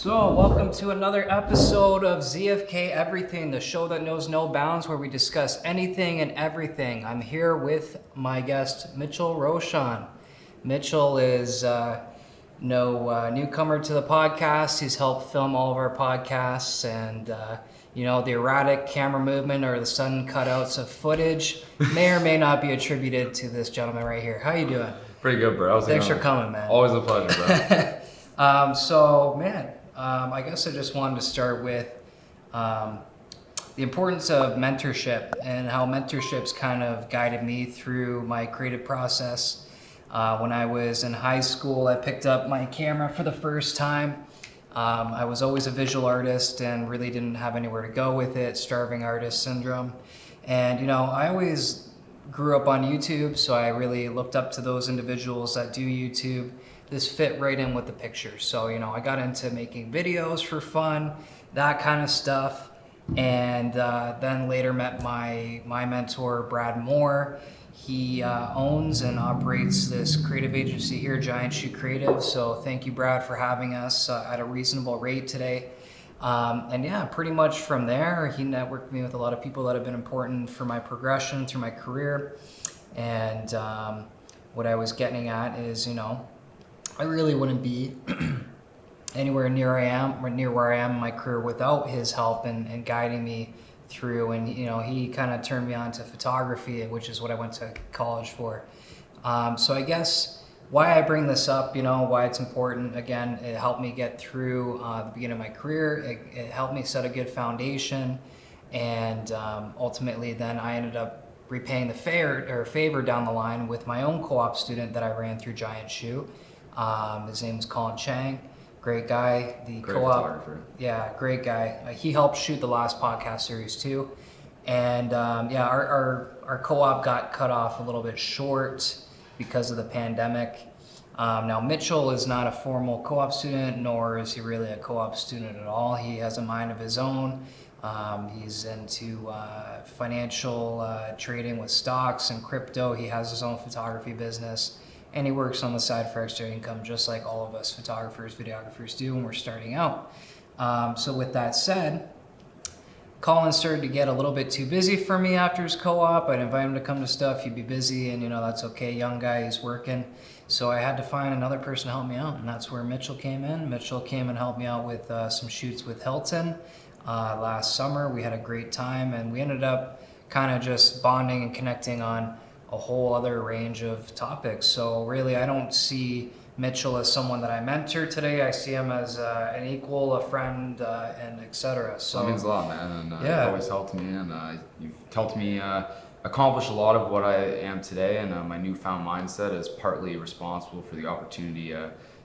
So, welcome to another episode of ZFK Everything, the show that knows no bounds, where we discuss anything and everything. I'm here with my guest, Mitchell Rochon. Mitchell is no newcomer to the podcast. He's helped film all of our podcasts, and the erratic camera movement or the sudden cutouts of footage may or may not be attributed to this gentleman right here. How you doing? Pretty good, bro. Thanks for coming, man. Always a pleasure, bro. I guess I just wanted to start with the importance of mentorship and how mentorships kind of guided me through my creative process. When I was in high school, I picked up my camera for the first time. I was always a visual artist and really didn't have anywhere to go with it, starving artist syndrome. And, I always grew up on YouTube, so I really looked up to those individuals that do YouTube. This fit right in with the picture. So, I got into making videos for fun, that kind of stuff. And then later met my mentor, Brad Moore. He owns and operates this creative agency here, Giant Shoe Creative. So thank you, Brad, for having us at a reasonable rate today. Pretty much from there, he networked me with a lot of people that have been important for my progression through my career. And what I was getting at is, I really wouldn't be anywhere near where I am in my career without his help and guiding me through. And he kind of turned me on to photography, which is what I went to college for. So I guess why I bring this up, why it's important. Again, it helped me get through the beginning of my career. It helped me set a good foundation, and ultimately, then I ended up repaying the favor down the line with my own co-op student that I ran through Giant Shoe. His name is Colin Chang, great guy. Great photographer. Yeah, great guy. He helped shoot the last podcast series too, and our co-op got cut off a little bit short because of the pandemic. Now Mitchell is not a formal co-op student, nor is he really a co-op student at all. He has a mind of his own. He's into financial trading with stocks and crypto. He has his own photography business. And he works on the side for extra income, just like all of us photographers, videographers do when we're starting out. So with that said, Colin started to get a little bit too busy for me after his co-op. I'd invite him to come to stuff. He'd be busy, and that's okay. Young guy, he's working. So I had to find another person to help me out, and that's where Mitchell came in. Mitchell came and helped me out with some shoots with Hilton last summer. We had a great time, and we ended up kind of just bonding and connecting on a whole other range of topics. So really, I don't see Mitchell as someone that I mentor today. I see him as an equal, a friend, and etc. So that means a lot, man. And you've always helped me, and you've helped me accomplish a lot of what I am today. And my newfound mindset is partly responsible for the opportunity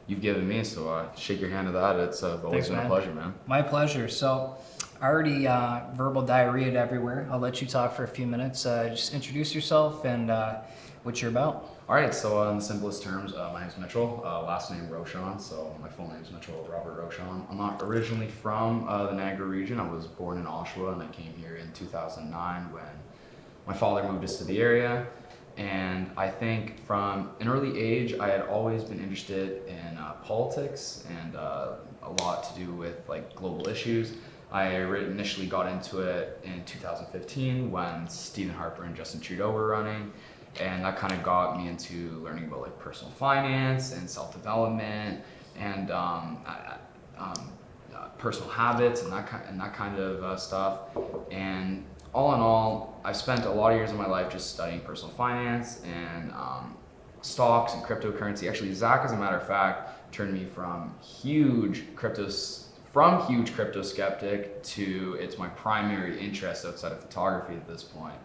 you've given me. So shake your hand to that. It's always been a pleasure, man. My pleasure. So I already verbal diarrheaed everywhere. I'll let you talk for a few minutes. Just introduce yourself and what you're about. All right, so in the simplest terms, my name's Mitchell, last name Rochon, so my full name's Mitchell Robert Rochon. I'm not originally from the Niagara region. I was born in Oshawa, and I came here in 2009 when my father moved us to the area. And I think from an early age, I had always been interested in politics and a lot to do with like global issues. I initially got into it in 2015 when Stephen Harper and Justin Trudeau were running, and that kind of got me into learning about like personal finance and self-development and personal habits and that kind of stuff. And all in all, I've spent a lot of years of my life just studying personal finance and stocks and cryptocurrency. Actually, Zach, as a matter of fact, turned me from huge crypto skeptic to it's my primary interest outside of photography at this point.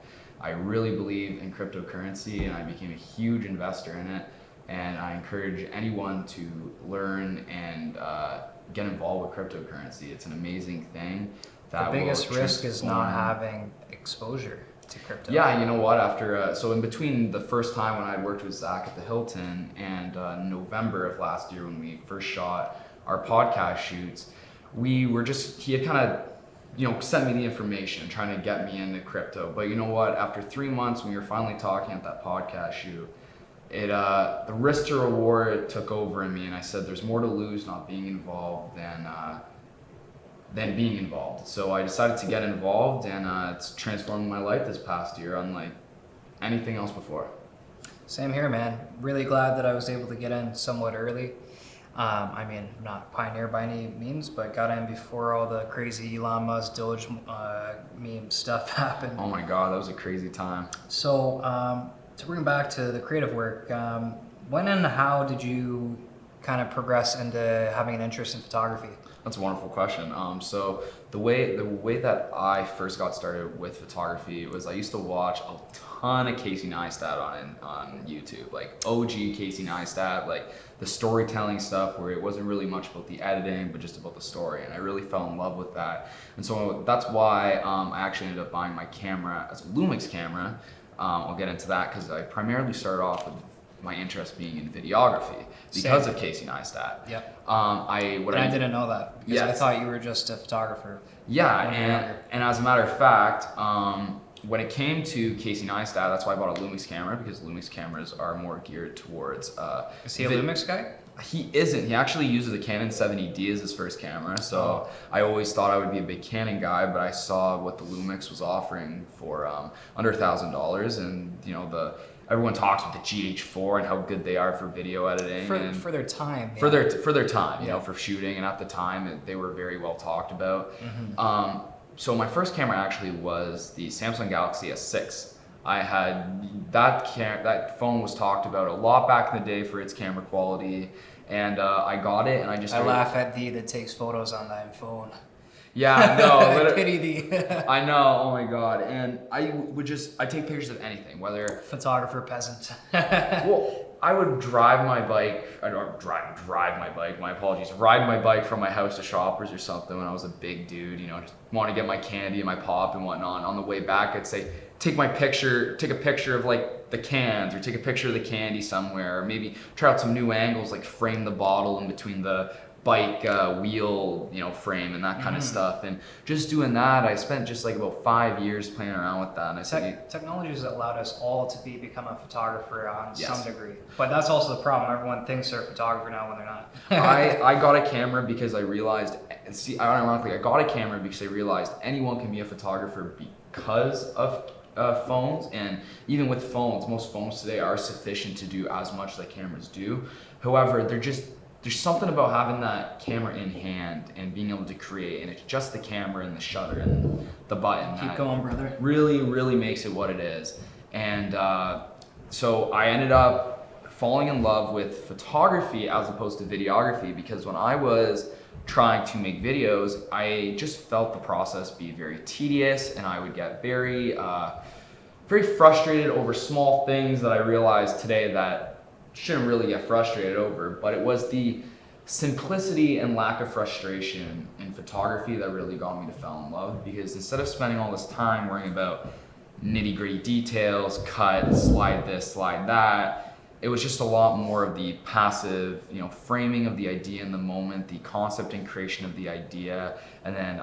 I really believe in cryptocurrency, and I became a huge investor in it. And I encourage anyone to learn and get involved with cryptocurrency. It's an amazing thing. The biggest risk is not having exposure to crypto. Yeah, you know what? After so in between the first time when I worked with Zach at the Hilton and November of last year when we first shot our podcast shoots, he had kind of sent me the information trying to get me into crypto. But you know what? After 3 months when we were finally talking at that podcast shoot, the risk to reward took over in me, and I said, "There's more to lose not being involved than being involved." So I decided to get involved, and it's transformed my life this past year, unlike anything else before. Same here, man. Really glad that I was able to get in somewhat early. Not pioneer by any means, but got in before all the crazy Elon Musk Doge meme stuff happened. Oh my God, that was a crazy time. So, to bring back to the creative work, when and how did you kind of progress into having an interest in photography? That's a wonderful question. So the way that I first got started with photography was I used to watch a ton of Casey Neistat on YouTube, like OG Casey Neistat, like the storytelling stuff where it wasn't really much about the editing, but just about the story. And I really fell in love with that. And so that's why I actually ended up buying my camera as a Lumix camera. I'll get into that because I primarily started off with my interest being in videography because of Casey Neistat. Yep. I didn't know that because I thought you were just a photographer. Yeah, and as a matter of fact, when it came to Casey Neistat, that's why I bought a Lumix camera, because Lumix cameras are more geared towards. Is he a Lumix guy? He isn't. He actually uses a Canon 70D as his first camera. So I always thought I would be a big Canon guy, but I saw what the Lumix was offering for under $1,000, and everyone talks about the GH4 and how good they are for video editing for their time. For their time, for shooting, and at the time they were very well talked about. Mm-hmm. So my first camera actually was the Samsung Galaxy S6. I had that phone was talked about a lot back in the day for its camera quality, and I got it, and I laugh at thee that takes photos on thy phone. Yeah, no, pity thee. I know. Oh my God. And I take pictures of anything, whether photographer peasant. Well, I would drive my bike. I don't drive my bike. My apologies. Ride my bike from my house to Shoppers or something when I was a big dude. Just want to get my candy and my pop and whatnot. On the way back, I'd say, take a picture of like the cans, or take a picture of the candy somewhere, or maybe try out some new angles, like frame the bottle in between the bike wheel frame and that kind of stuff. And just doing that, I spent just like about 5 years playing around with that. And I said, technology has allowed us all to become a photographer on some degree, but that's also the problem. Everyone thinks they're a photographer now when they're not. I got a camera because I realized, ironically, I got a camera because I realized anyone can be a photographer because of phones. And even with phones, most phones today are sufficient to do as much as cameras do. However, there's something about having that camera in hand and being able to create, and it's just the camera and the shutter and the button. Keep going, brother. Really, really makes it what it is. And so I ended up falling in love with photography as opposed to videography, because when I was trying to make videos, I just felt the process be very tedious, and I would get very frustrated over small things that I realized today that shouldn't really get frustrated over. But it was the simplicity and lack of frustration in photography that really got me to fall in love, because instead of spending all this time worrying about nitty-gritty details, cut, slide this, slide that, it was just a lot more of the passive, framing of the idea in the moment, the concept and creation of the idea, and then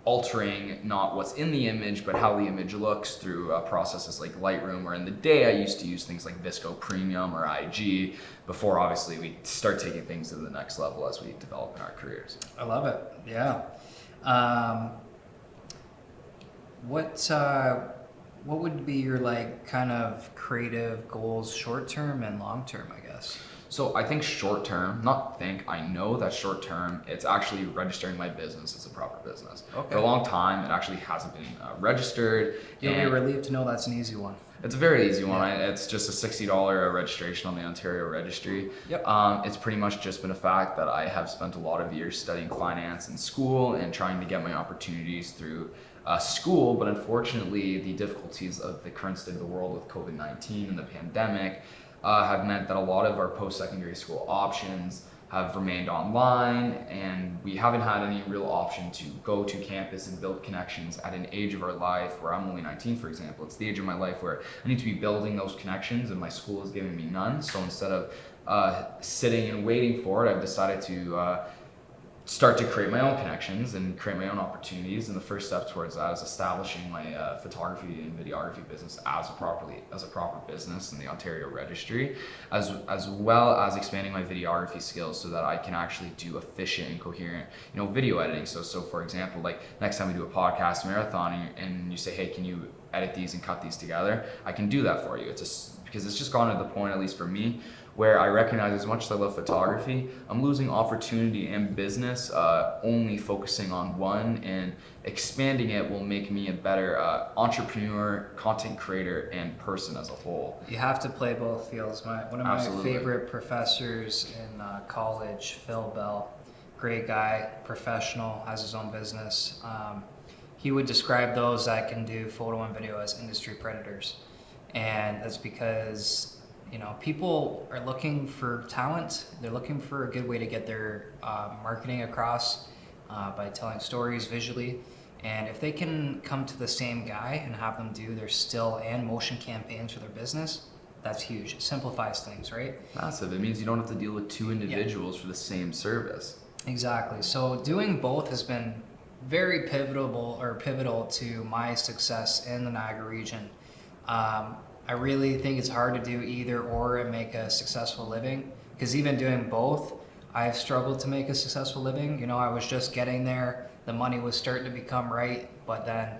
altering not what's in the image, but how the image looks through processes like Lightroom. Or in the day, I used to use things like Visco Premium or IG, before obviously we start taking things to the next level as we develop in our careers. I love it. Yeah. What would be your kind of creative goals, short term and long term, I guess? So I think short term, I know that short term, it's actually registering my business as a proper business. Okay. For a long time, it actually hasn't been registered. You'll be relieved to know that's an easy one. It's a very easy one. It's just a $60 registration on the Ontario Registry. Yep. It's pretty much just been a fact that I have spent a lot of years studying finance in school and trying to get my opportunities through school, but unfortunately the difficulties of the current state of the world with COVID-19 and the pandemic have meant that a lot of our post-secondary school options have remained online, and we haven't had any real option to go to campus and build connections at an age of our life where I'm only 19, for example. It's the age of my life where I need to be building those connections, and my school is giving me none. So instead of sitting and waiting for it, I've decided to start to create my own connections and create my own opportunities. And the first step towards that is establishing my photography and videography business as a proper business in the Ontario Registry, as well as expanding my videography skills so that I can actually do efficient and coherent, video editing. So for example, like next time we do a podcast marathon and you say, hey, can you edit these and cut these together? I can do that for you. Because it's just gone to the point, at least for me, where I recognize as much as I love photography, I'm losing opportunity and business only focusing on one, and expanding it will make me a better entrepreneur, content creator, and person as a whole. You have to play both fields. One of my Absolutely. favorite professors in college, Phil Bell, great guy, professional, has his own business. He would describe those that can do photo and video as industry predators. And that's because people are looking for talent. They're looking for a good way to get their marketing across by telling stories visually. And if they can come to the same guy and have them do their still and motion campaigns for their business, that's huge. It simplifies things, right? Massive. It means you don't have to deal with two individuals for the same service. Exactly. So doing both has been very pivotal to my success in the Niagara region. I really think it's hard to do either or and make a successful living, because even doing both, I've struggled to make a successful living. I was just getting there. The money was starting to become right, but then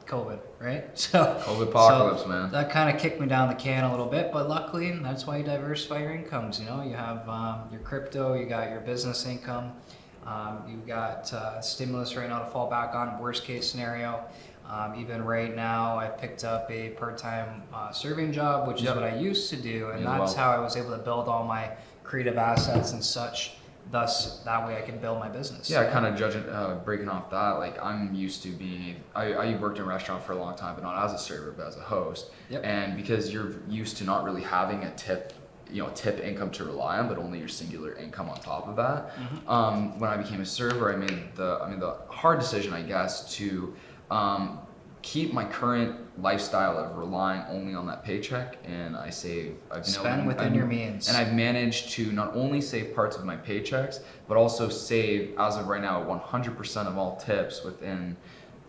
COVID, right? COVID apocalypse, man. That kind of kicked me down the can a little bit, but luckily, that's why you diversify your incomes. You have your crypto, you got your business income, you've got stimulus right now to fall back on, worst case scenario. Even right now, I picked up a part-time serving job, which is what I used to do, and that's how I was able to build all my creative assets and such. Thus, that way I can build my business. Yeah, kind of breaking off that, like I'm used to being, I worked in a restaurant for a long time, but not as a server, but as a host. Yep. And because you're used to not really having a tip income to rely on, but only your singular income on top of that. Mm-hmm. When I became a server, I made the hard decision, I guess, to keep my current lifestyle of relying only on that paycheck, and I save. Spend within your means. And I've managed to not only save parts of my paychecks, but also save, as of right now, 100% of all tips within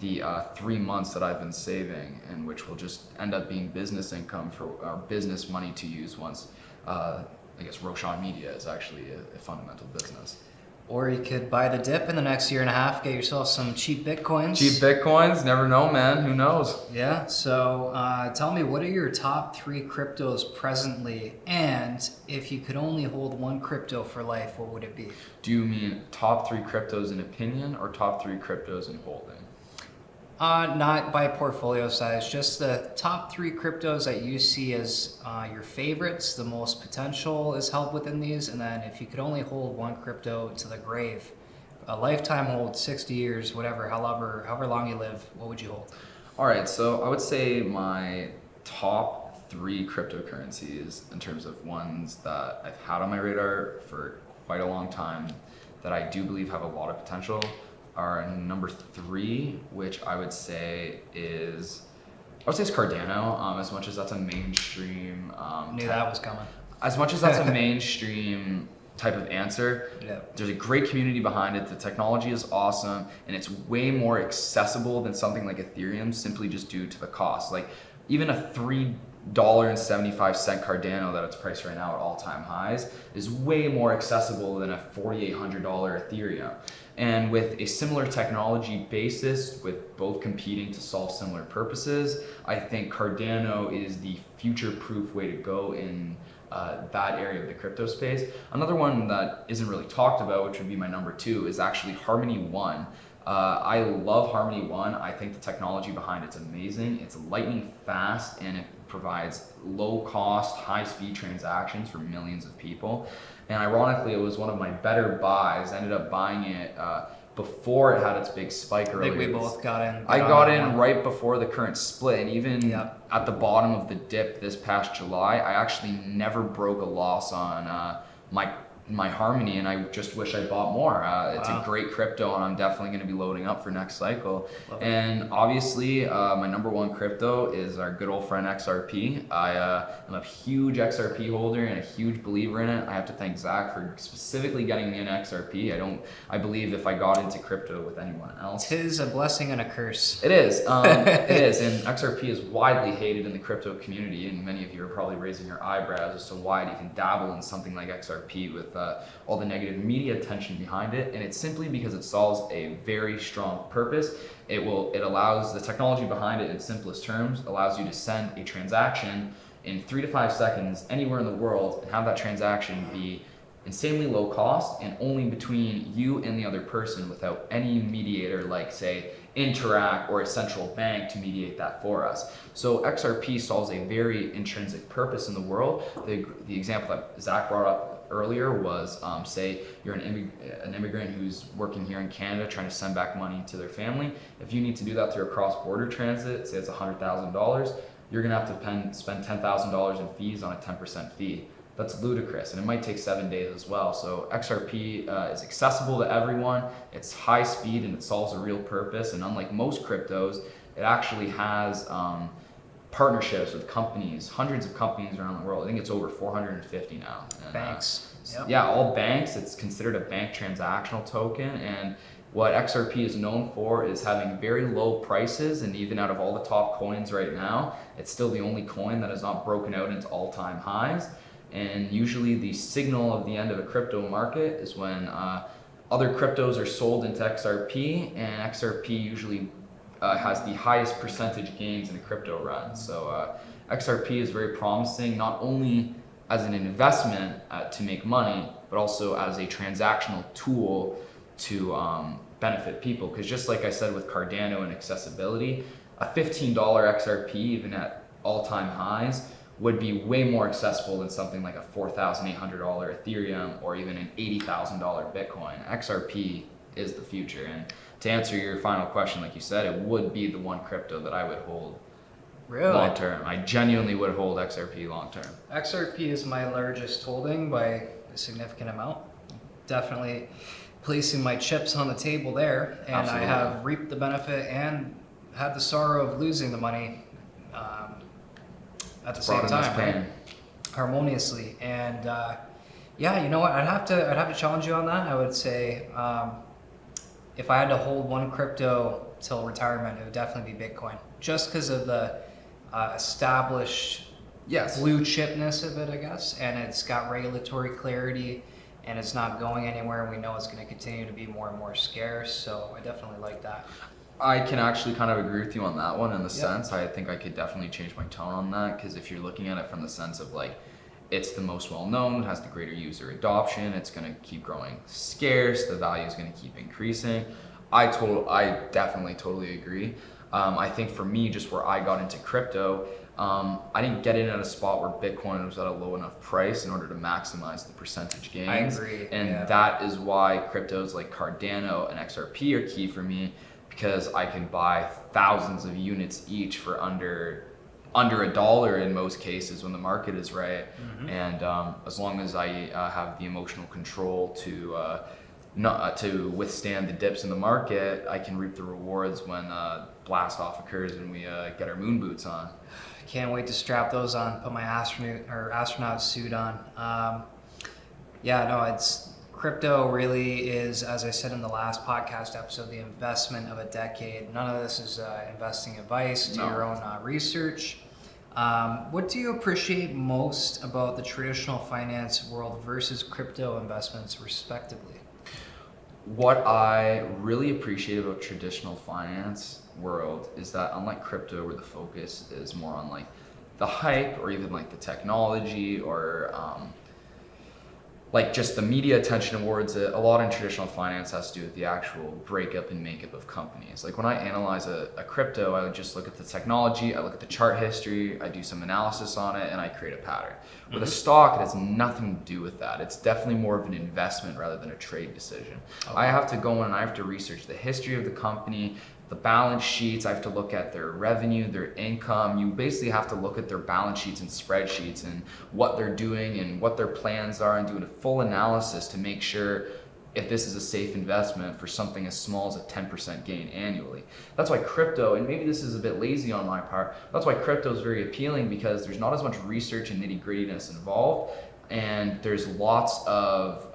the 3 months that I've been saving, and which will just end up being business income for our business money to use once, I guess, Rochon Media is actually a fundamental business. Or you could buy the dip in the next year and a half, get yourself some cheap Bitcoins. Cheap Bitcoins, never know, man. Who knows? Yeah, so tell me, what are your top 3 cryptos presently? And if you could only hold one crypto for life, what would it be? Do you mean top 3 cryptos in opinion or top 3 cryptos in holding? Not by portfolio size, just the top 3 cryptos that you see as your favorites, the most potential is held within these, and then if you could only hold one crypto to the grave, a lifetime hold, 60 years, whatever, however long you live, what would you hold? All right, so I would say my top 3 cryptocurrencies, in terms of ones that I've had on my radar for quite a long time, that I do believe have a lot of potential, are number 3, which I would say is Cardano. As much as that's a mainstream, Knew that was coming. As much as that's a mainstream type of answer, there's a great community behind it. The technology is awesome, and it's way more accessible than something like Ethereum, simply just due to the cost. Like even a $3.75 Cardano that it's priced right now at all-time highs is way more accessible than a $4,800 Ethereum. And with a similar technology basis, with both competing to solve similar purposes, I think Cardano is the future-proof way to go in that area of the crypto space. Another one that isn't really talked about, which would be my number 2, is actually Harmony One. I love Harmony One. I think the technology behind it's amazing. It's lightning fast, and it provides low-cost, high-speed transactions for millions of people. And ironically, it was one of my better buys. I ended up buying it before it had its big spike earlier. I think we both got in. I got in right before the current split, and even at the bottom of the dip this past July, I actually never broke a loss on my my Harmony, and I just wish I bought more. It's Wow. a great crypto, and I'm definitely going to be loading up for next cycle. Love it. And obviously, my number one crypto is our good old friend XRP. I'm a huge XRP holder and a huge believer in it. I have to thank Zach for specifically getting me an XRP. I believe if I got into crypto with anyone else, Tis a blessing and a curse. it is. It is, and XRP is widely hated in the crypto community, and many of you are probably raising your eyebrows as to why you can dabble in something like XRP with all the negative media attention behind it. And it's simply because it solves a very strong purpose. It allows the technology behind it, in simplest terms, allows you to send a transaction in 3 to 5 seconds anywhere in the world and have that transaction be insanely low cost and only between you and the other person without any mediator like, say, Interact or a central bank to mediate that for us. So XRP solves a very intrinsic purpose in the world. The example that Zach brought up earlier was, say you're an immigrant who's working here in Canada trying to send back money to their family. If you need to do that through a cross-border transit, say it's $100,000, you're gonna have to spend $10,000 in fees on a 10% fee. That's ludicrous, and it might take 7 days as well. So XRP is accessible to everyone. It's high speed and it solves a real purpose. And unlike most cryptos, it actually has partnerships with companies, hundreds of companies around the world. I think it's over 450 now. And, Banks. Yep. Yeah, all banks. It's considered a bank transactional token. And what XRP is known for is having very low prices, and even out of all the top coins right now, it's still the only coin that has not broken out into all-time highs. And usually the signal of the end of a crypto market is when other cryptos are sold into XRP, and XRP usually has the highest percentage gains in a crypto run. So XRP is very promising, not only as an investment to make money, but also as a transactional tool to benefit people. Because just like I said with Cardano and accessibility, a $15 XRP, even at all-time highs, would be way more accessible than something like a $4,800 Ethereum or even an $80,000 Bitcoin. XRP is the future. And to answer your final question, like you said, it would be the one crypto that I would hold long term. I genuinely would hold XRP long term. XRP is my largest holding by a significant amount. Definitely placing my chips on the table there, and Absolutely. I have reaped the benefit and had the sorrow of losing the money at the same time, right? Harmoniously. And yeah, you know what? I'd have to challenge you on that. I would say if I had to hold one crypto till retirement, it would definitely be Bitcoin, just because of the established blue chipness of it, I guess, and it's got regulatory clarity, and it's not going anywhere, and we know it's going to continue to be more and more scarce. So I definitely like that. I can actually kind of agree with you on that one in the sense. I think I could definitely change my tone on that, because if you're looking at it from the sense of like, it's the most well-known, has the greater user adoption, it's going to keep growing scarce, the value is going to keep increasing. I definitely totally agree. I think for me, just where I got into crypto, I didn't get in at a spot where Bitcoin was at a low enough price in order to maximize the percentage gains. I agree. And that is why cryptos like Cardano and XRP are key for me, because I can buy thousands of units each for under $1 in most cases when the market is right. Mm-hmm. And as long as I have the emotional control to to withstand the dips in the market, I can reap the rewards when blast off occurs and we get our moon boots on. Can't wait to strap those on, put my astronaut suit on. Yeah, no, it's crypto really is, as I said in the last podcast episode, the investment of a decade. None of this is investing advice. Do your own research. What do you appreciate most about the traditional finance world versus crypto investments, respectively? What I really appreciate about traditional finance world is that, unlike crypto, where the focus is more on like the hype or even like the technology or like just the media attention towards it, a lot in traditional finance has to do with the actual breakup and makeup of companies. Like when I analyze a crypto, I would just look at the technology, I look at the chart history, I do some analysis on it, and I create a pattern. With a stock, it has nothing to do with that. It's definitely more of an investment rather than a trade decision. Okay. I have to go in and I have to research the history of the company, the balance sheets. I have to look at their revenue, their income. You basically have to look at their balance sheets and spreadsheets and what they're doing and what their plans are, and doing a full analysis to make sure if this is a safe investment for something as small as a 10% gain annually. That's why crypto, and maybe this is a bit lazy on my part, that's why crypto is very appealing, because there's not as much research and nitty-grittiness involved, and there's lots of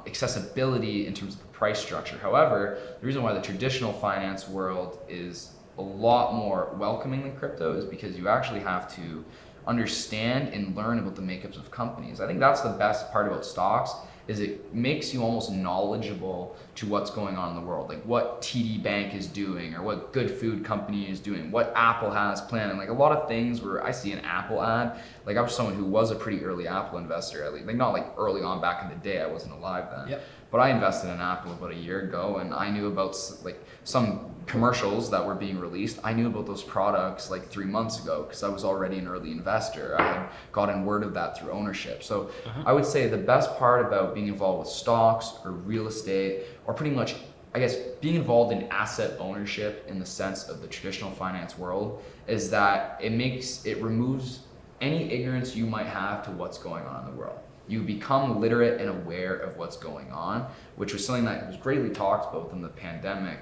accessibility in terms of the price structure. However, the reason why the traditional finance world is a lot more welcoming than crypto is because you actually have to understand and learn about the makeups of companies. I think that's the best part about stocks, is it makes you almost knowledgeable to what's going on in the world, like what TD Bank is doing, or what good food company is doing, what Apple has planned. And like a lot of things where I see an Apple ad, like I was someone who was a pretty early Apple investor, at least, like not like early on back in the day, I wasn't alive then. Yep. But I invested in Apple about a year ago, and I knew about like some commercials that were being released. I knew about those products like 3 months ago because I was already an early investor. I had gotten word of that through ownership. So I would say the best part about being involved with stocks or real estate, or pretty much, I guess, being involved in asset ownership in the sense of the traditional finance world, is that it removes any ignorance you might have to what's going on in the world. You become literate and aware of what's going on, which was something that was greatly talked about in the pandemic,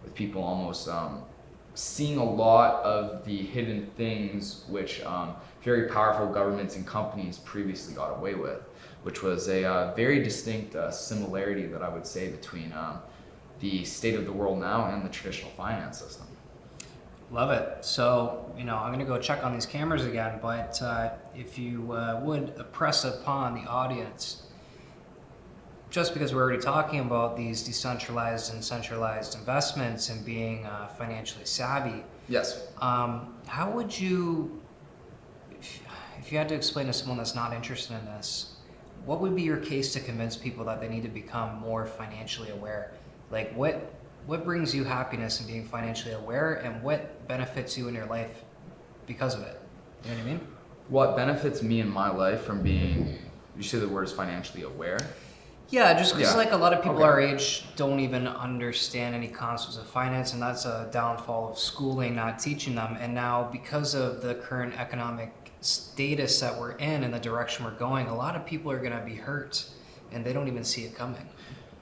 with people almost seeing a lot of the hidden things which very powerful governments and companies previously got away with, which was a very distinct similarity that I would say between the state of the world now and the traditional finance system. Love it. So, I'm going to go check on these cameras again, but if you would press upon the audience, just because we're already talking about these decentralized and centralized investments and being financially savvy. Yes. How would you, if you had to explain to someone that's not interested in this, what would be your case to convince people that they need to become more financially aware? Like what brings you happiness in being financially aware, and what benefits you in your life because of it? You know what I mean? What benefits me in my life from being, you say the word is financially aware? Yeah, just because like a lot of people Okay. our age don't even understand any concepts of finance, and that's a downfall of schooling, not teaching them. And now because of the current economic status that we're in and the direction we're going, a lot of people are going to be hurt and they don't even see it coming.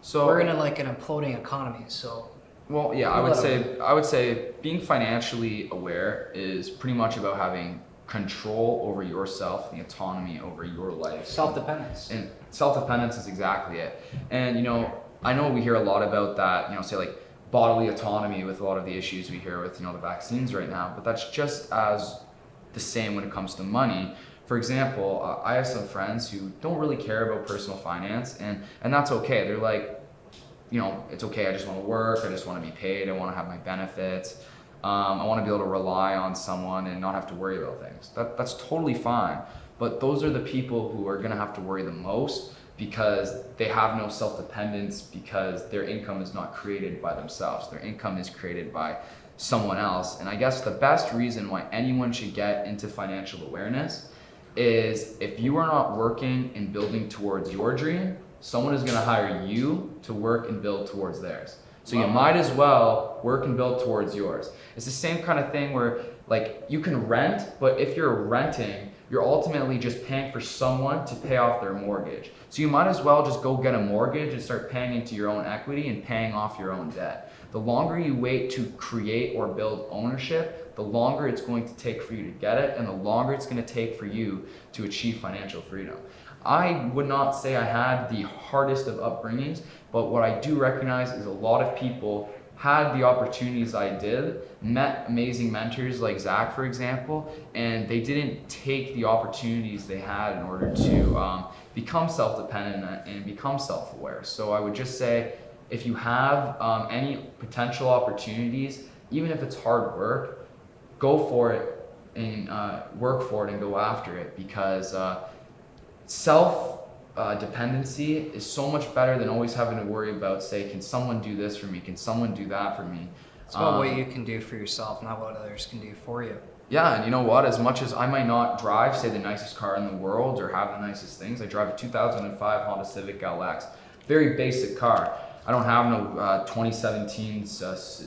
So we're in like an imploding economy, so. Well, yeah, I would say being financially aware is pretty much about having control over yourself, the autonomy over your life. Self-dependence. And self-dependence is exactly it. And I know we hear a lot about that, say like bodily autonomy with a lot of the issues we hear with, the vaccines right now, but that's just as the same when it comes to money. For example, I have some friends who don't really care about personal finance, and that's okay. They're like, it's okay, I just want to work, I just want to be paid, I want to have my benefits, I want to be able to rely on someone and not have to worry about things. That's totally fine. But those are the people who are going to have to worry the most, because they have no self-dependence, because their income is not created by themselves. Their income is created by someone else. And I guess the best reason why anyone should get into financial awareness is if you are not working and building towards your dream, someone is going to hire you to work and build towards theirs. So you might as well work and build towards yours. It's the same kind of thing where like you can rent, but if you're renting, you're ultimately just paying for someone to pay off their mortgage. So you might as well just go get a mortgage and start paying into your own equity and paying off your own debt. The longer you wait to create or build ownership, the longer it's going to take for you to get it, and the longer it's going to take for you to achieve financial freedom. I would not say I had the hardest of upbringings, but what I do recognize is a lot of people had the opportunities I did, met amazing mentors like Zach, for example, and they didn't take the opportunities they had in order to become self-dependent and become self-aware. So I would just say, if you have any potential opportunities, even if it's hard work, go for it and work for it and go after it, because self-dependency is so much better than always having to worry about, say, can someone do this for me? Can someone do that for me? It's about what you can do for yourself, not what others can do for you. Yeah, and you know what? As much as I might not drive, say, the nicest car in the world or have the nicest things, I drive a 2005 Honda Civic LX. Very basic car. I don't have no 2017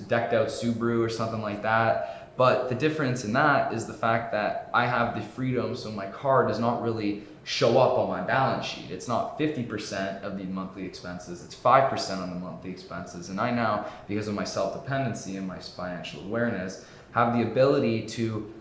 decked out Subaru or something like that. But the difference in that is the fact that I have the freedom, so my car does not really show up on my balance sheet. It's not 50% of the monthly expenses, it's 5% on the monthly expenses. And I now, because of my self-dependency and my financial awareness, have the ability to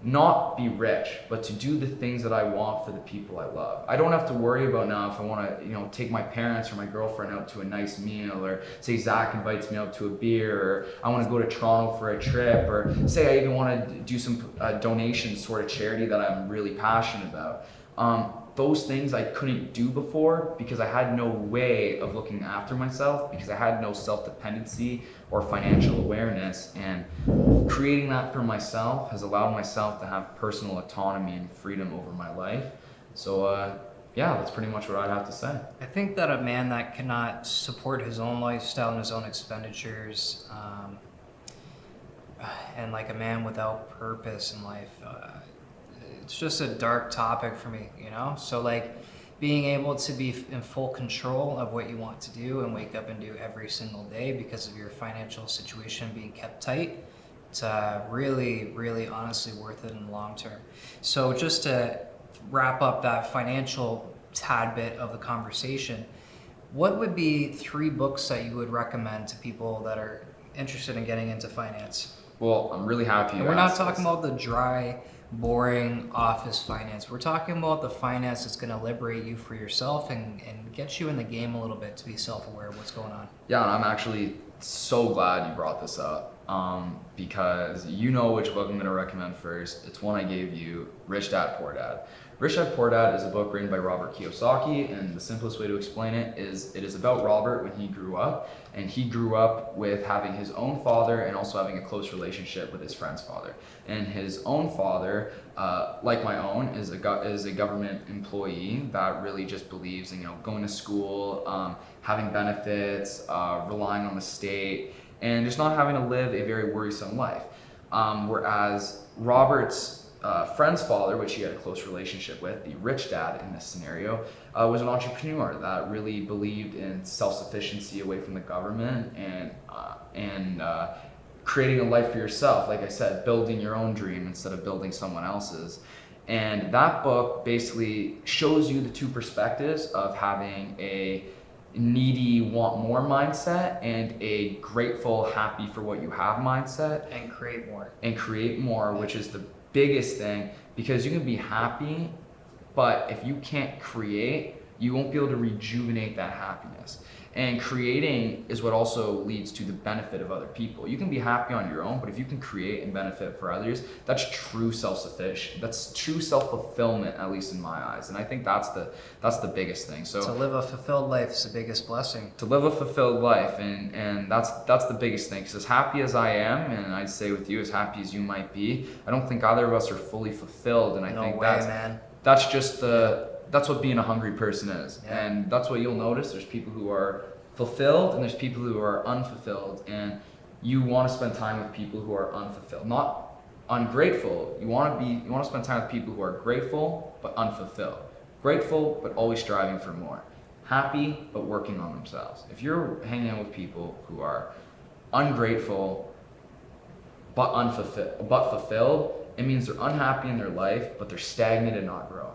not be rich, but to do the things that I want for the people I love. I don't have to worry about now if I want to, take my parents or my girlfriend out to a nice meal, or say Zach invites me out to a beer, or I want to go to Toronto for a trip, or say I even want to do some donations toward a charity that I'm really passionate about. Those things I couldn't do before because I had no way of looking after myself, because I had no self-dependency or financial awareness. And creating that for myself has allowed myself to have personal autonomy and freedom over my life. So yeah, that's pretty much what I'd have to say. I think that a man that cannot support his own lifestyle and his own expenditures, and like a man without purpose in life, it's just a dark topic for me, So like being able to be in full control of what you want to do and wake up and do every single day because of your financial situation being kept tight, it's really, really honestly worth it in the long term. So just to wrap up that financial tad bit of the conversation, what would be 3 books that you would recommend to people that are interested in getting into finance? Well, I'm really happy you And we're not asked talking this. about the dry, boring office finance. We're talking about the finance that's going to liberate you for yourself and get you in the game a little bit to be self-aware of what's going on. Yeah, and I'm actually so glad you brought this up, because you know which book I'm going to recommend first. It's one I gave you, Rich Dad, Poor Dad. Rich Dad, Poor Dad is a book written by Robert Kiyosaki, and the simplest way to explain it is about Robert when he grew up, and he grew up with having his own father and also having a close relationship with his friend's father. And his own father, like my own, is a government employee that really just believes in going to school, having benefits, relying on the state, and just not having to live a very worrisome life. Whereas Robert's friend's father, which he had a close relationship with, the rich dad in this scenario, was an entrepreneur that really believed in self-sufficiency away from the government and creating a life for yourself. Like I said, building your own dream instead of building someone else's. And that book basically shows you the 2 perspectives of having a needy, want more mindset and a grateful, happy for what you have mindset. And create more. Which is the biggest thing, because you can be happy, but if you can't create, you won't be able to rejuvenate that happiness. And creating is what also leads to the benefit of other people. You can be happy on your own, but if you can create and benefit for others, that's true self-sufficient. That's true self-fulfillment, at least in my eyes. And I think that's the biggest thing. So to live a fulfilled life is the biggest blessing. To live a fulfilled life, and that's the biggest thing. Because as happy as I am, and I'd say with you, as happy as you might be, I don't think either of us are fully fulfilled. And I think that's just that's what being a hungry person is. Yeah. And that's what you'll notice. There's people who are fulfilled and there's people who are unfulfilled, and you want to spend time with people who are unfulfilled, not ungrateful. You want to spend time with people who are grateful but unfulfilled, grateful but always striving for more, happy but working on themselves. If you're hanging out with people who are ungrateful but fulfilled, it means they're unhappy in their life, but they're stagnant and not growing.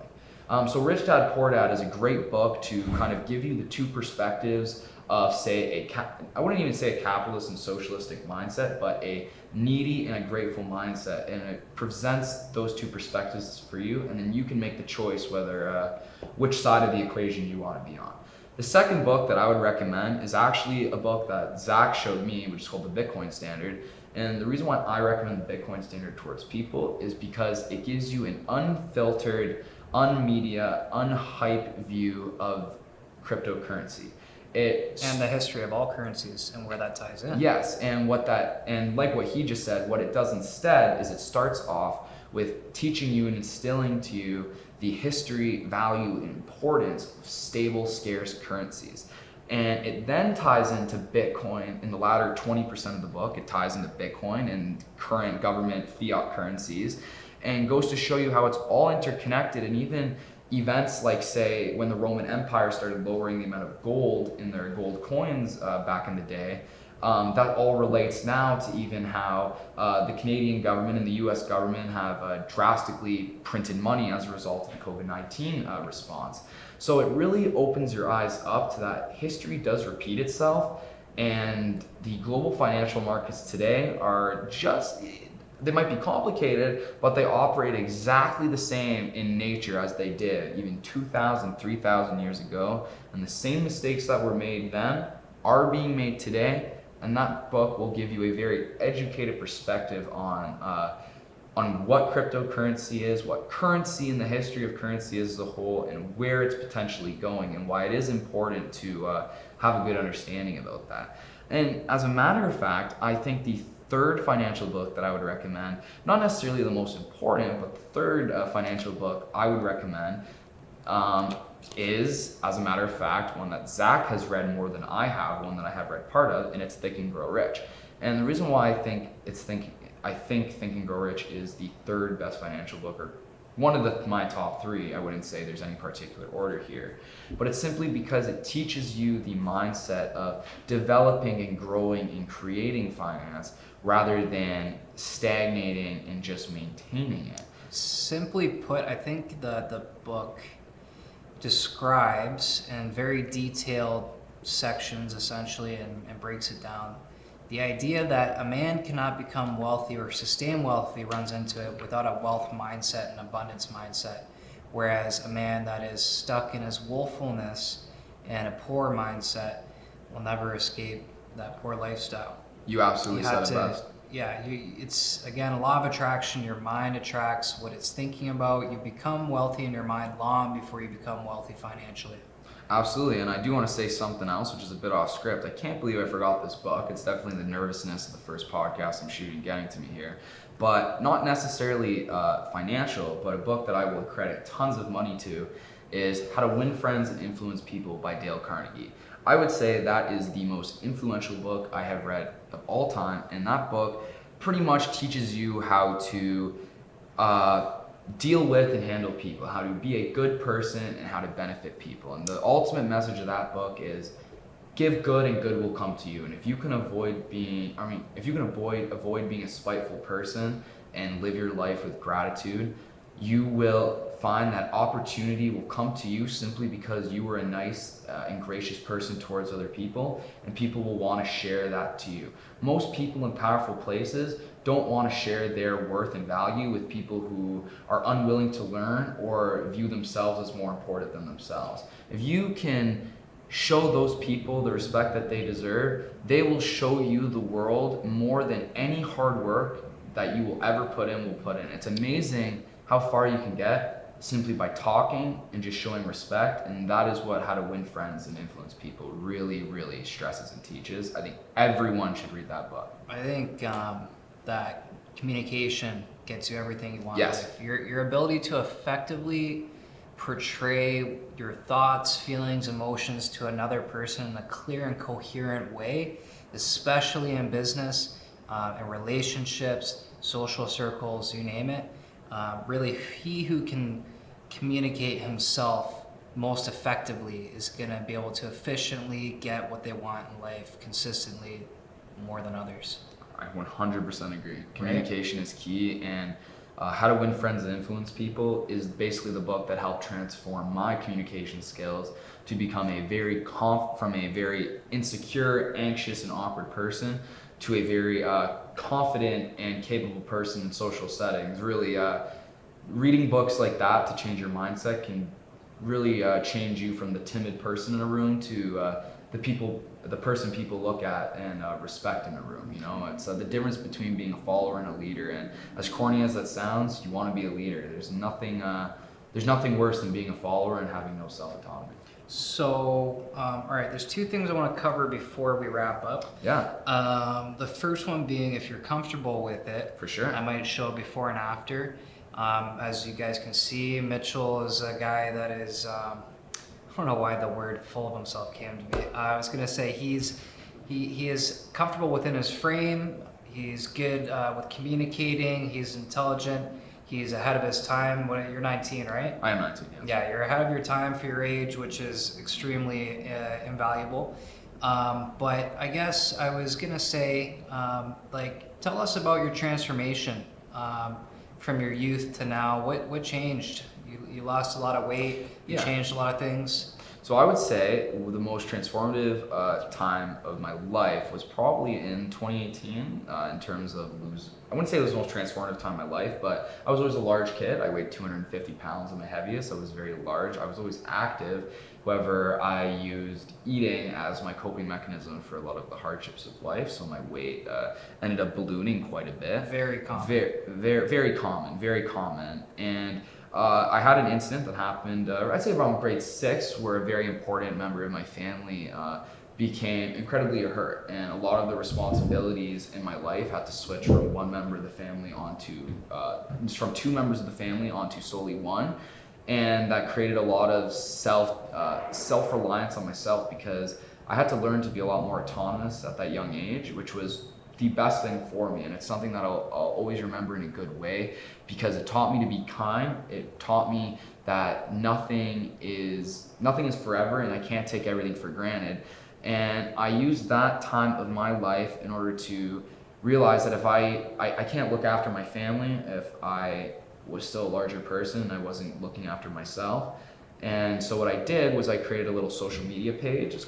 So Rich Dad, Poor Dad is a great book to kind of give you the 2 perspectives of, say, I wouldn't even say a capitalist and socialistic mindset, but a needy and a grateful mindset. And it presents those 2 perspectives for you, and then you can make the choice whether which side of the equation you want to be on. The second book that I would recommend is actually a book that Zach showed me, which is called The Bitcoin Standard. And the reason why I recommend The Bitcoin Standard towards people is because it gives you an unfiltered, unmedia, unhyped view of cryptocurrency. And the history of all currencies and where that ties in. Yes, and like what he just said, what it does instead is it starts off with teaching you and instilling to you the history, value, and importance of stable, scarce currencies. And it then ties into Bitcoin in the latter 20% of the book. It ties into Bitcoin and current government fiat currencies, and goes to show you how it's all interconnected, and even events like, say, when the Roman Empire started lowering the amount of gold in their gold coins back in the day, that all relates now to even how the Canadian government and the US government have drastically printed money as a result of the COVID-19 response. So it really opens your eyes up to that history does repeat itself, and the global financial markets today are just, they might be complicated, but they operate exactly the same in nature as they did even 2,000, 3,000 years ago. And the same mistakes that were made then are being made today. And that book will give you a very educated perspective on what cryptocurrency is, what currency in the history of currency is as a whole, and where it's potentially going, and why it is important to have a good understanding about that. And as a matter of fact, I think the third financial book that I would recommend, not necessarily the most important, but the third financial book I would recommend is, as a matter of fact, one that Zach has read more than I have, one that I have read part of, and it's Think and Grow Rich. And the reason why I think Think and Grow Rich is the third best financial book, or one of my top three. I wouldn't say there's any particular order here, but it's simply because it teaches you the mindset of developing and growing and creating finance rather than stagnating and just maintaining it. Simply put, I think the book describes in very detailed sections essentially and breaks it down. The idea that a man cannot become wealthy or sustain wealthy runs into it without a wealth mindset and abundance mindset, whereas a man that is stuck in his woefulness and a poor mindset will never escape that poor lifestyle. You absolutely said it best. Yeah, it's again a law of attraction. Your mind attracts what it's thinking about. You become wealthy in your mind long before you become wealthy financially. Absolutely, and I do want to say something else, which is a bit off script. I can't believe I forgot this book. It's definitely the nervousness of the first podcast I'm shooting getting to me here. But not necessarily financial, but a book that I will credit tons of money to is How to Win Friends and Influence People by Dale Carnegie. I would say that is the most influential book I have read of all time, and that book pretty much teaches you how to deal with and handle people, how to be a good person, and how to benefit people. And the ultimate message of that book is give good and good will come to you. And if you can avoid being a spiteful person and live your life with gratitude, you will find that opportunity will come to you simply because you were a nice and gracious person towards other people, and people will want to share that to you. Most people in powerful places don't want to share their worth and value with people who are unwilling to learn or view themselves as more important than themselves. If you can show those people the respect that they deserve, they will show you the world more than any hard work that you will ever put in will put in. It's amazing how far you can get simply by talking and just showing respect, and that is what How to Win Friends and Influence People really, really stresses and teaches. I think everyone should read that book. I think that communication gets you everything you want. Yes. In life. Your ability to effectively portray your thoughts, feelings, emotions to another person in a clear and coherent way, especially in business, in relationships, social circles, you name it. Really, he who can communicate himself most effectively is going to be able to efficiently get what they want in life consistently more than others. I 100% agree. Communication is key, and How to Win Friends and Influence People is basically the book that helped transform my communication skills to become from a very insecure, anxious, and awkward person to a very confident and capable person in social settings. Really, reading books like that to change your mindset can really change you from the timid person in a room to the person people look at and respect in a room. You know, it's the difference between being a follower and a leader. And as corny as that sounds, you want to be a leader. There's nothing worse than being a follower and having no self-autonomy. So, all right, there's two things I want to cover before we wrap up. Yeah. The first one being, if you're comfortable with it, For sure. I might show before and after. As you guys can see, Mitchell is a guy that is, I don't know why the word full of himself came to me. I was going to say he is comfortable within his frame. He's good with communicating. He's intelligent. he's ahead of his time. You're 19, right? I am 19, yes. Yeah, you're ahead of your time for your age, which is extremely invaluable. But I guess I was gonna say, tell us about your transformation from your youth to now. What changed? You lost a lot of weight. You Yeah. changed a lot of things. So I would say the most transformative time of my life was probably in 2018 in terms of I wouldn't say it was the most transformative time of my life, but I was always a large kid. I weighed 250 pounds at my heaviest. I was very large. I was always active. However, I used eating as my coping mechanism for a lot of the hardships of life. So my weight ended up ballooning quite a bit. Very common. Very common. And I had an incident that happened, I'd say around grade 6, where a very important member of my family became incredibly hurt, and a lot of the responsibilities in my life had to switch from one member of the family from two members of the family onto solely one, and that created a lot of self-reliance on myself, because I had to learn to be a lot more autonomous at that young age, which was the best thing for me, and it's something that I'll always remember in a good way, because it taught me to be kind. It taught me that nothing is forever, and I can't take everything for granted. And I used that time of my life in order to realize that if I can't look after my family if I was still a larger person and I wasn't looking after myself. And so what I did was I created a little social media page. It's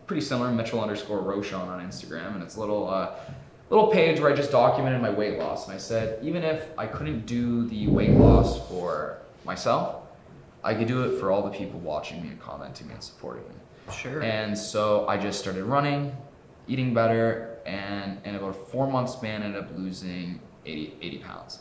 pretty similar, Mitchell_Rochon on Instagram, and it's a little page where I just documented my weight loss. And I said, even if I couldn't do the weight loss for myself, I could do it for all the people watching me and commenting and supporting me. Sure. And so I just started running, eating better, and in about a 4-month span, ended up losing 80 pounds.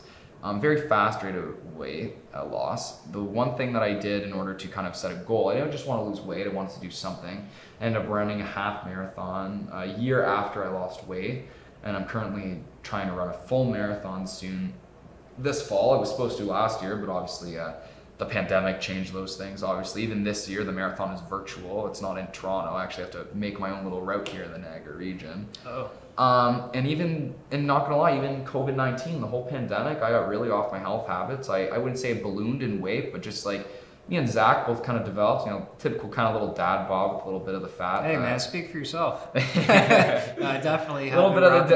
Very fast rate of weight loss. The one thing that I did in order to kind of set a goal, I didn't just want to lose weight, I wanted to do something. I ended up running a half marathon a year after I lost weight, and I'm currently trying to run a full marathon soon this fall. I was supposed to last year, but obviously the pandemic changed those things. Obviously, even this year, the marathon is virtual. It's not in Toronto. I actually have to make my own little route here in the Niagara region. Oh. And not gonna lie, even COVID-19, the whole pandemic, I got really off my health habits. I wouldn't say it ballooned in weight, but just like me and Zach both kind of developed, typical kind of little dad bod with a little bit of the fat. Hey man, speak for yourself. I definitely have a little bit of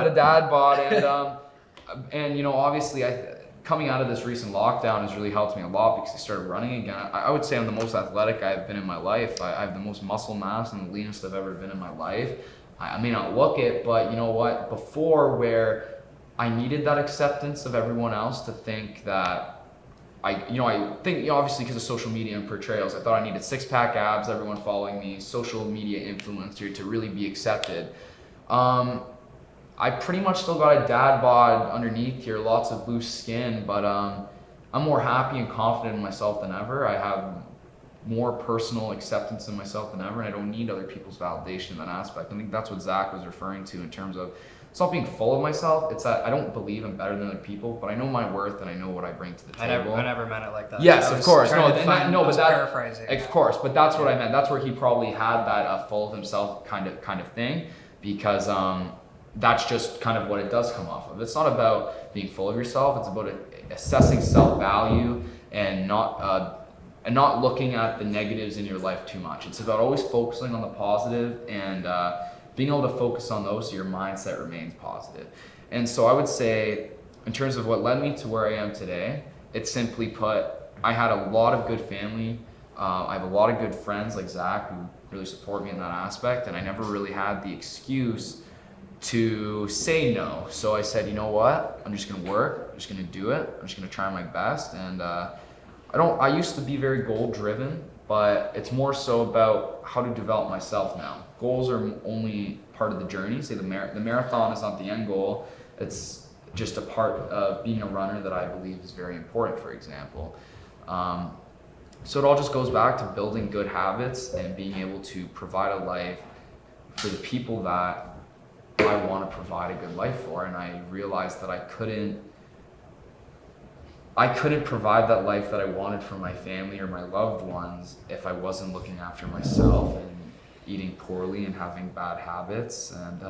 the dad bod, and obviously coming out of this recent lockdown has really helped me a lot, because I started running again. I would say I'm the most athletic I've been in my life. I have the most muscle mass and the leanest I've ever been in my life. I may not look it, but you know what? Before, where I needed that acceptance of everyone else to think that I think obviously because of social media and portrayals, I thought I needed 6-pack abs, everyone following me, social media influencer to really be accepted. I pretty much still got a dad bod underneath here, lots of loose skin, but I'm more happy and confident in myself than ever. I have more personal acceptance in myself than ever, and I don't need other people's validation in that aspect. I think that's what Zach was referring to in terms of, it's not being full of myself, it's that I don't believe I'm better than other people, but I know my worth and I know what I bring to the table. I never meant it like that. Yes, of course. Paraphrasing. Of course, but that's what I meant. That's where he probably had that full of himself kind of thing, because that's just kind of what it does come off of. It's not about being full of yourself. It's about assessing self-value and not looking at the negatives in your life too much. It's about always focusing on the positive and being able to focus on those so your mindset remains positive. And so I would say, in terms of what led me to where I am today, it's simply put, I had a lot of good family. I have a lot of good friends like Zach who really support me in that aspect, and I never really had the excuse to say no. So I said, you know what? I'm just gonna work. I'm just gonna do it. I'm just gonna try my best. And I used to be very goal driven, but it's more so about how to develop myself now. Goals are only part of the journey. Say the marathon is not the end goal. It's just a part of being a runner that I believe is very important, for example. So it all just goes back to building good habits and being able to provide a life for the people that I want to provide a good life for. And I realized that I couldn't provide that life that I wanted for my family or my loved ones if I wasn't looking after myself and eating poorly and having bad habits. And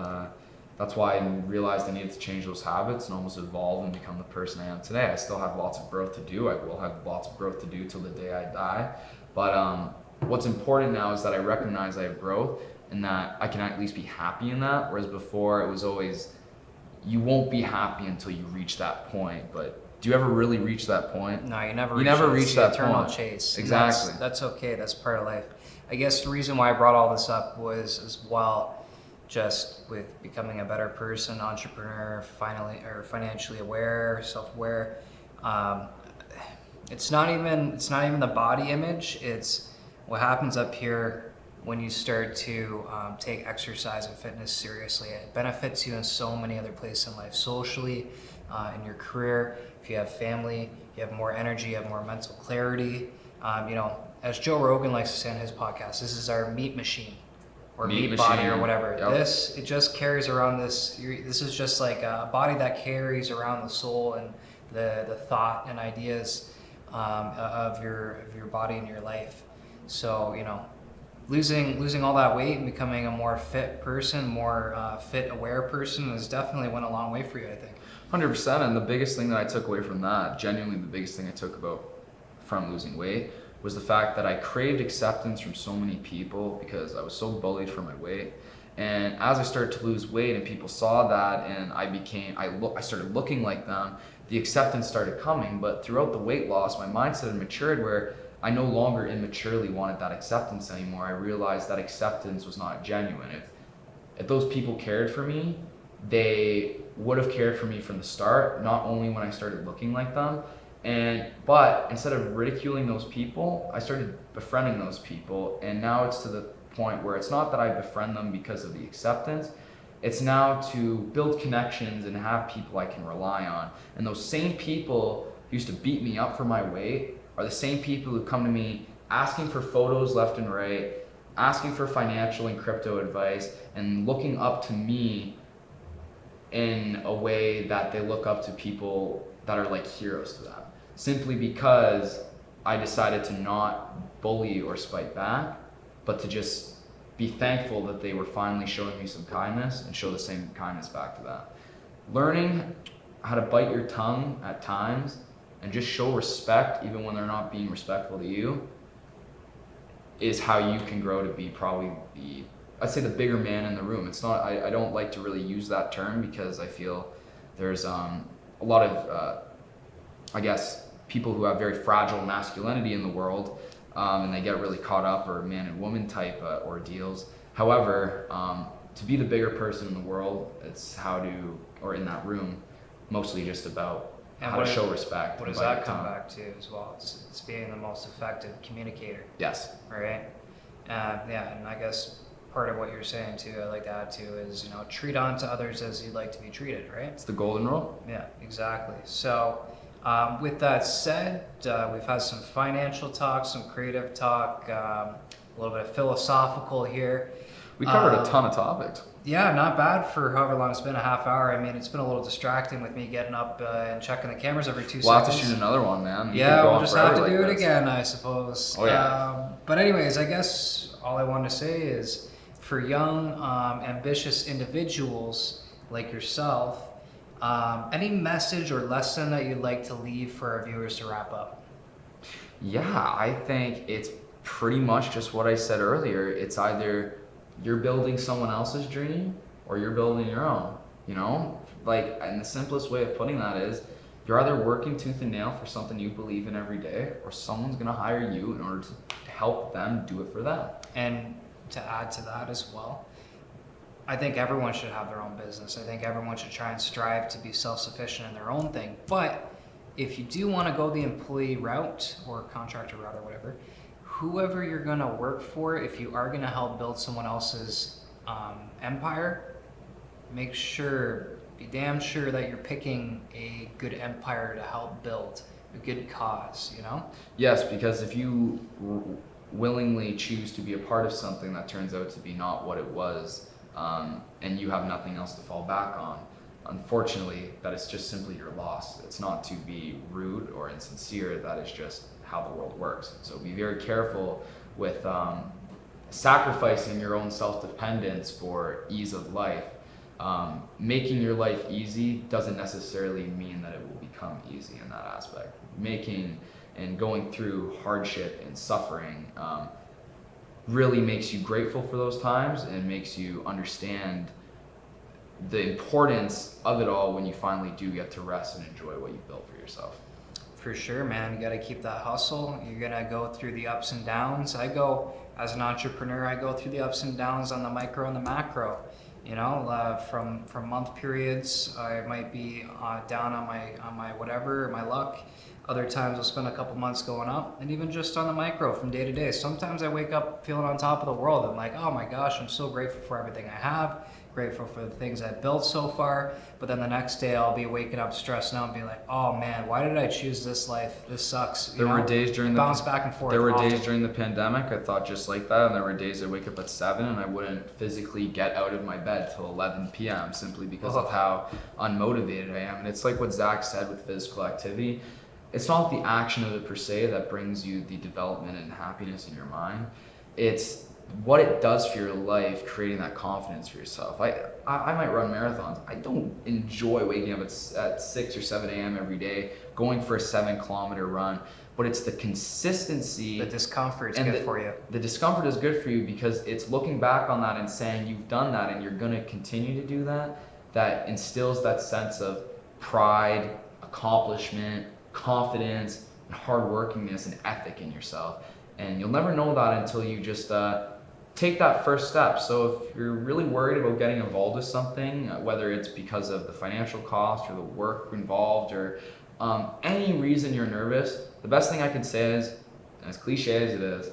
That's why I realized I needed to change those habits and almost evolve and become the person I am today. I still have lots of growth to do. I will have lots of growth to do till the day I die. But what's important now is that I recognize I have growth and that I can at least be happy in that. Whereas before it was always, you won't be happy until you reach that point. But do you ever really reach that point? No, you never. You never reach that eternal point. chase. Exactly. That's okay. That's part of life. I guess the reason why I brought all this up was as well, just with becoming a better person, entrepreneur, financially aware, self-aware. It's not even the body image. It's what happens up here when you start to take exercise and fitness seriously. It benefits you in so many other places in life, socially, in your career. If you have family, you have more energy, you have more mental clarity. As Joe Rogan likes to say on his podcast, this is our meat machine or meat body or whatever. Yep. It just carries around this. This is just like a body that carries around the soul and the thought and ideas of your body and your life. So losing all that weight and becoming a more fit person, more fit aware person has definitely went a long way for you, I think. 100%. And the biggest thing that I took away from that, genuinely the biggest thing I took from losing weight, was the fact that I craved acceptance from so many people because I was so bullied for my weight. And as I started to lose weight and people saw that and I started looking like them, the acceptance started coming. But throughout the weight loss, my mindset had matured where I no longer immaturely wanted that acceptance anymore. I realized that acceptance was not genuine. If those people cared for me, they would have cared for me from the start, not only when I started looking like them. But instead of ridiculing those people, I started befriending those people. And now it's to the point where it's not that I befriend them because of the acceptance. It's now to build connections and have people I can rely on. And those same people who used to beat me up for my weight are the same people who come to me asking for photos left and right, asking for financial and crypto advice, and looking up to me in a way that they look up to people that are like heroes to them. Simply because I decided to not bully or spite back, but to just be thankful that they were finally showing me some kindness and show the same kindness back to them. Learning how to bite your tongue at times and just show respect even when they're not being respectful to you is how you can grow to be probably I'd say the bigger man in the room. It's not, I don't like to really use that term because I feel there's a lot of, I guess, people who have very fragile masculinity in the world, and they get really caught up or man and woman type ordeals. However, to be the bigger person in the world, it's or in that room, mostly just about how to show respect. What does that come back to as well? It's being the most effective communicator. Yes. Right? And I guess part of what you're saying too, I like to add to is, treat on to others as you'd like to be treated, right? It's the golden rule. Yeah, exactly. So with that said, we've had some financial talk, some creative talk, a little bit of philosophical here. We covered a ton of topics. Yeah, not bad for however long it's been, a half hour. I mean, it's been a little distracting with me getting up and checking the cameras every 2 seconds. We'll have to shoot another one, man. Yeah, we'll just have to do it again, I suppose. Oh, yeah. But anyways, I guess all I want to say is for young, ambitious individuals like yourself, any message or lesson that you'd like to leave for our viewers to wrap up? Yeah, I think it's pretty much just what I said earlier. It's either you're building someone else's dream or you're building your own, and the simplest way of putting that is you're either working tooth and nail for something you believe in every day, or someone's going to hire you in order to help them do it for them. And to add to that as well, I think everyone should have their own business. I think everyone should try and strive to be self-sufficient in their own thing. But if you do want to go the employee route or contractor route or whatever, whoever you're going to work for, if you are going to help build someone else's empire, be damn sure that you're picking a good empire to help build a good cause, Yes, because if you willingly choose to be a part of something that turns out to be not what it was, and you have nothing else to fall back on, unfortunately, that is just simply your loss. It's not to be rude or insincere, that is just how the world works. So be very careful with sacrificing your own self-dependence for ease of life. Making your life easy doesn't necessarily mean that it will become easy in that aspect. Making and going through hardship and suffering really makes you grateful for those times and makes you understand the importance of it all when you finally do get to rest and enjoy what you've built for yourself. For sure, man. You got to keep that hustle. You're going to go through the ups and downs. As an entrepreneur, I go through the ups and downs on the micro and the macro. You know, from month periods, I might be down on my whatever, my luck. Other times I'll spend a couple months going up, and even just on the micro from day to day. Sometimes I wake up feeling on top of the world. I'm like, oh my gosh, I'm so grateful for everything I have, grateful for the things I've built so far. But then the next day I'll be waking up stressed out and be like, oh man, why did I choose this life? This sucks. There were days during the bounce back and forth. There were often. days during the pandemic I thought just like that, and there were days I wake up at 7 and I wouldn't physically get out of my bed till 11 p.m. simply because of how unmotivated I am. And it's like what Zach said with physical activity. It's not the action of it per se that brings you the development and happiness in your mind. It's what it does for your life, creating that confidence for yourself. I might run marathons. I don't enjoy waking up at 6 or 7 a.m. every day, going for a 7-kilometer run, but it's the consistency. The discomfort is good for you. The discomfort is good for you because it's looking back on that and saying you've done that and you're going to continue to do that, that instills that sense of pride, accomplishment, confidence, and hardworkingness and ethic in yourself. And you'll never know that until you just take that first step. So if you're really worried about getting involved with something, whether it's because of the financial cost or the work involved or any reason you're nervous, the best thing I can say is, as cliche as it is,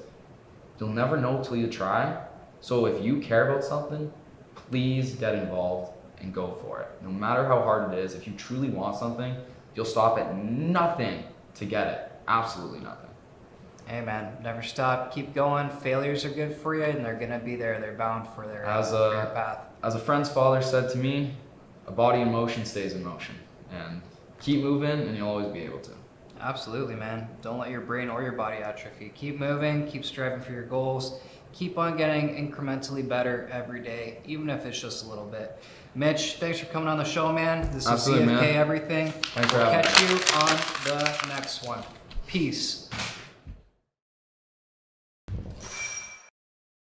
you'll never know till you try. So if you care about something, please get involved and go for it. No matter how hard it is, if you truly want something, you'll stop at nothing to get it. Absolutely nothing. Hey man, never stop, keep going. Failures are good for you and they're gonna be there. They're bound for their path. As a friend's father said to me, a body in motion stays in motion. And keep moving and you'll always be able to. Absolutely, man. Don't let your brain or your body atrophy. Keep moving, keep striving for your goals. Keep on getting incrementally better every day, even if it's just a little bit. Mitch, thanks for coming on the show, man. This is Absolutely, CFK man. Everything. Thanks for We'll having catch me. you on the next one. Peace.